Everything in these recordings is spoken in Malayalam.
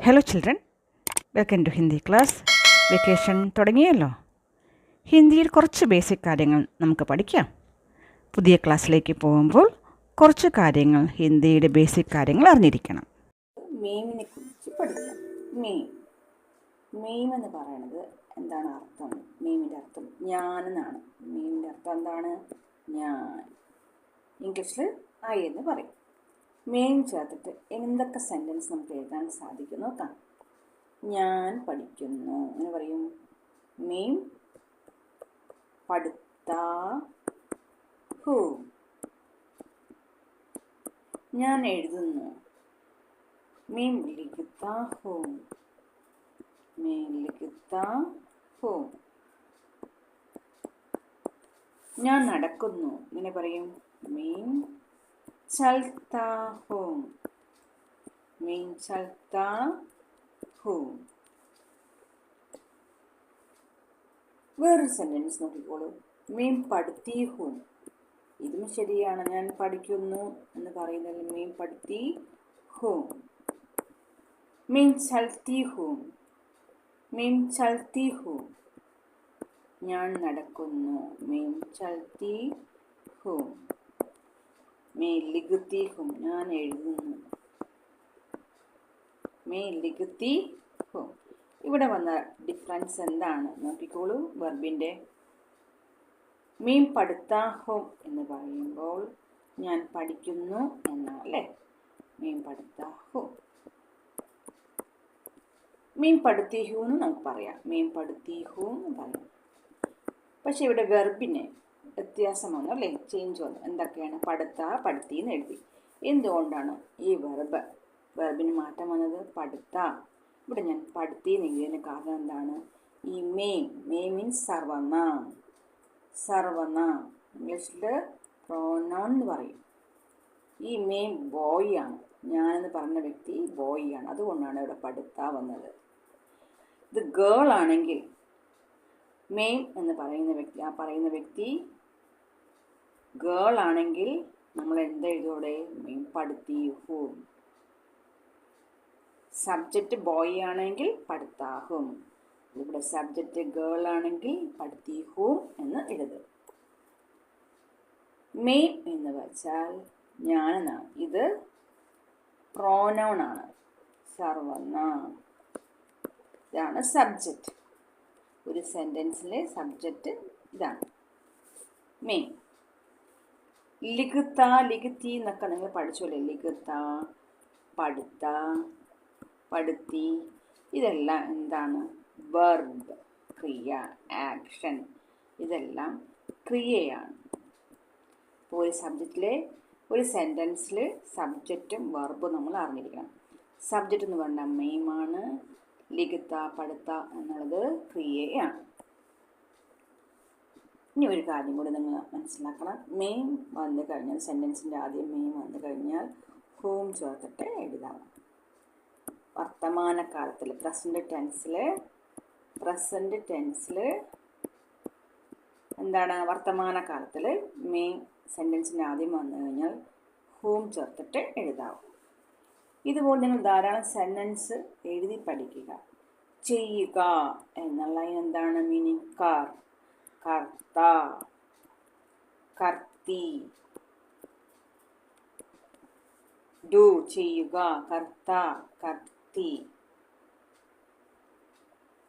Hello children, welcome to Hindi class. Vacation തുടങ്ങിയല്ലോ. ഹിന്ദിയിൽ കുറച്ച് ബേസിക് കാര്യങ്ങൾ നമുക്ക് പഠിക്കാം. പുതിയ ക്ലാസ്സിലേക്ക് പോകുമ്പോൾ കുറച്ച് കാര്യങ്ങൾ, ഹിന്ദിയുടെ ബേസിക് കാര്യങ്ങൾ അറിഞ്ഞിരിക്കണം. മീമിനെ കുറിച്ച് പഠിക്കാം. മീം എന്ന് പറയുന്നത് എന്താണ് അർത്ഥം? മീമിൻ്റെ അർത്ഥം ഞാൻ എന്നാണ്. മീമിൻ്റെ അർത്ഥം എന്താണ്? ഞാൻ. ഇംഗ്ലീഷിൽ ഐ എന്ന് പറയും. മീം ചേർത്തിട്ട് എന്തൊക്കെ സെൻറ്റൻസ് നമുക്ക് എഴുതാൻ സാധിക്കും നോക്കാം. ഞാൻ പഠിക്കുന്നു എന്ന് പറയും. മീം പഠിത്താ ഹൂ. ഞാൻ എഴുതുന്നു. മീം ലിഖിത്താ ഹൂ. മീം ലിഖിത്താ ഹൂ. ഞാൻ നടക്കുന്നു ഇങ്ങനെ പറയും. മീം ചൽത്താ ഹൂ. മീം ചൽത്താ ഹൂ. വേറൊരു സെൻറ്റൻസ് നോക്കിക്കോളൂ. മീം പഠിത്തീ ഹൂ. ഇതും ശരിയാണ്. ഞാൻ പഠിക്കുന്നു എന്ന് പറയുന്നതിൽ മീം പഠിത്തീ ഹൂ. മീം ചൽത്തി ഹൂ. മീം ചൽത്തി ഹൂ. ഞാൻ നടക്കുന്നു. മീം ചൽത്തി ഹൂ. മീം ലിഖിത്തി ഹൂ. ഞാൻ എഴുതുന്നു. മീം ലിഖിത്തി ഹൂ. ഇവിടെ വന്ന ഡിഫറൻസ് എന്താണ് നോക്കിക്കോളൂ. വെർബിൻ്റെ മീം പഠിത്താ ഹൂ എന്ന് പറയുമ്പോൾ ഞാൻ പഠിക്കുന്നു എന്നാണ് അല്ലേ. മീം പഠിത്താ ഹൂ. മീം പഠിത്തി ഹൂ എന്ന് നമുക്ക് പറയാം. മീം പഠിത്തി ഹൂ എന്ന് പറയാം. പക്ഷെ ഇവിടെ വെർബിന് വ്യത്യാസം വന്നു അല്ലേ, ചേഞ്ച് വന്നു. എന്തൊക്കെയാണ്? പഠിത്താ പഠിത്തി എന്ന് എഴുതി. എന്തുകൊണ്ടാണ് ഈ വെർബിന് മാറ്റം വന്നത്? പഠിത്താ. ഇവിടെ ഞാൻ പഠിത്തി എന്ന് എഴുതിയതിന് കാരണം എന്താണ്? ഈ മെയിൻ മീൻസ് സർവനാം. സർവനാം ഇംഗ്ലീഷിൽ പ്രോനൗൺ എന്ന് പറയും. ഈ മെയിൻ ബോയ് ആണ്. ഞാനെന്ന് പറഞ്ഞ വ്യക്തി ബോയ് ആണ്. അതുകൊണ്ടാണ് ഇവിടെ പഠിത്താ വന്നത്. ഇത് ഗേൾ ആണെങ്കിൽ മെയിൻ എന്ന് പറയുന്ന വ്യക്തി ഗേൾ ആണെങ്കിൽ നമ്മൾ എന്തെഴുതോടെ? മെയിൻ പഠിത്തി ഹൂ. സബ്ജക്റ്റ് ബോയ് ആണെങ്കിൽ പഠിത്താഹും. ഇവിടെ സബ്ജക്റ്റ് ഗേൾ ആണെങ്കിൽ പഠിത്തി ഹൂ എന്ന് എഴുതും. മെയിൻ എന്ന് വെച്ചാൽ ഞാനെന്നാണ്. ഇത് പ്രോനൗൺ ആണ്. സർവനാം. ഇതാണ് സബ്ജക്റ്റ്. ഒരു സെൻറ്റൻസിലെ സബ്ജക്റ്റ് ഇതാണ് മെയിൻ. ലിഖിത്ത ലിഖിത്തി എന്നൊക്കെ നിങ്ങൾ പഠിച്ചോല്ലേ. ലിഖിത്ത, പഠിത്ത, പഠിത്തി, ഇതെല്ലാം എന്താണ്? വെർബ്, ക്രിയ, ആക്ഷൻ. ഇതെല്ലാം ക്രിയയാണ്. ഇപ്പോൾ ഒരു സബ്ജക്റ്റിലെ ഒരു സെൻറ്റൻസിൽ സബ്ജക്റ്റും വെർബും നമ്മൾ അറിഞ്ഞിരിക്കണം. സബ്ജക്റ്റ് എന്ന് പറഞ്ഞാൽ മെയിമാണ്. ലിഖിത്ത, പഠിത്ത എന്നുള്ളത് ക്രിയയാണ്. ഇനി ഒരു കാര്യം കൂടി നിങ്ങൾ മനസ്സിലാക്കണം. മെയിൻ വന്നു കഴിഞ്ഞാൽ, സെൻറ്റൻസിൻ്റെ ആദ്യം മെയിൻ വന്നു കഴിഞ്ഞാൽ ഹൂം ചേർത്തിട്ട് എഴുതാം. വർത്തമാനകാലത്തിൽ പ്രസൻറ്റ് ടെൻസിൽ എന്താണ്? വർത്തമാനകാലത്തിൽ മെയിൻ സെൻറ്റൻസിൻ്റെ ആദ്യം വന്നു കഴിഞ്ഞാൽ ഹൂം ചേർത്തിട്ട് എഴുതാവും. ഇതുപോലെ നിങ്ങൾ ധാരാളം സെൻറ്റൻസ് എഴുതി പഠിക്കുക. ചെയ്യുക എന്നുള്ള എന്താണ് മീനിങ്? കാർ, കർത്ത, കർത്തി. ഡു ചെയ്യുക, കർത്ത, കർത്തി.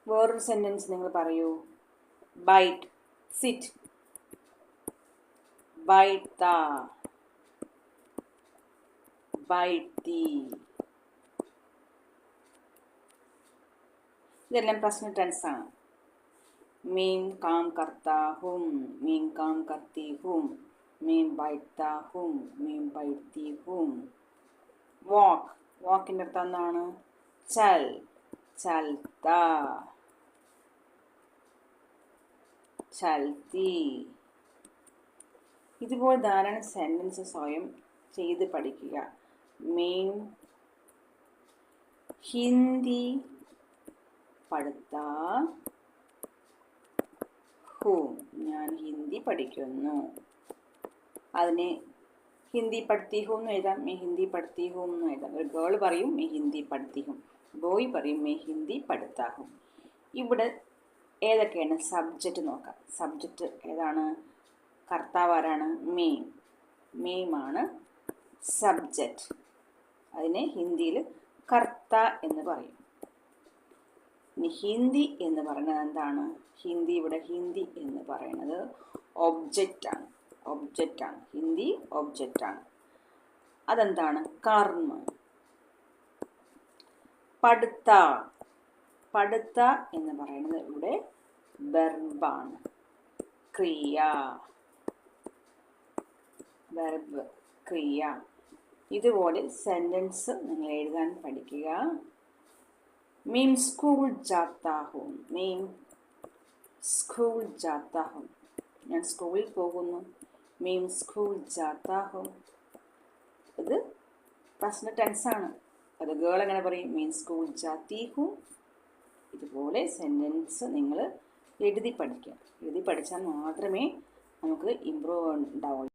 വേറൊരു സെൻറ്റൻസ് നിങ്ങൾ പറയൂ. ബൈറ്റ്, സിറ്റ്, ബൈത്ത, ബൈത്തി. ഇതെല്ലാം പ്രസന്റ് ടെൻസ് ആണ്. മീം കാം കർത്താ ഹും, മീം കാം കർത്തി ഹും, മീം ബൈത്താ ഹും, മീം ബൈത്തി ഹും. വാക്ക്, വാക്കിൻ്റെ അർത്ഥം എന്താണ്? ചൽ, ചൽത്ത, ചൽത്തി. ഇതുപോലെ ധാരാളം സെൻറ്റൻസ് സ്വയം ചെയ്ത് പഠിക്കുക. മീം ഹിന്ദി പഠിത്താ ഹൂം. ഞാൻ ഹിന്ദി പഠിക്കുന്നു. അതിന് ഹിന്ദി പഠിത്തി ഹൂം എന്ന് എഴുതാം. മേ ഹിന്ദി പഠിത്തി ഹൂം എന്ന് എഴുതാം. ഒരു ഗേൾ പറയും മേ ഹിന്ദി പഠിത്തി ഹൂം. ബോയ് പറയും മേ ഹിന്ദി പഠിത്താ ഹും. ഇവിടെ ഏതൊക്കെയാണ് സബ്ജക്റ്റ് നോക്കാം. സബ്ജക്റ്റ് ഏതാണ്? കർത്താവ് ആരാണ്? മെയിം. മെയിമാണ് സബ്ജക്റ്റ്. അതിനെ ഹിന്ദിയിൽ കർത്ത എന്ന് പറയും. ഇനി ഹിന്ദി എന്ന് പറയുന്നത് എന്താണ്? ഇവിടെ ഹിന്ദി എന്ന് പറയുന്നത് ഒബ്ജക്റ്റാണ്. ഹിന്ദി ഒബ്ജക്റ്റാണ്. അതെന്താണ്? കർമ്മ. പഠിത്ത എന്ന് പറയുന്നത് ഇവിടെ വെർബാണ്, ക്രിയ. ഇതുപോലെ സെൻറ്റൻസ് നിങ്ങൾ എഴുതാൻ പഠിക്കുക. മീം സ്കൂൾ ജാത്താ ഹൂം. ഞാൻ സ്കൂളിൽ പോകുന്നു. മീം സ്കൂൾ ജാത്താ ഹൂം. ഇത് പ്രസന്റ് ടെൻസാണ്. അത് ഗേൾ എങ്ങനെ പറയും? മീൻ സ്കൂൾ ജാത്തി ഹൂം. ഇതുപോലെ സെൻറ്റൻസ് നിങ്ങൾ എഴുതി പഠിക്കുക. എഴുതി പഠിച്ചാൽ മാത്രമേ നമുക്ക് ഇമ്പ്രൂവ് ഉണ്ടാവുള്ളൂ.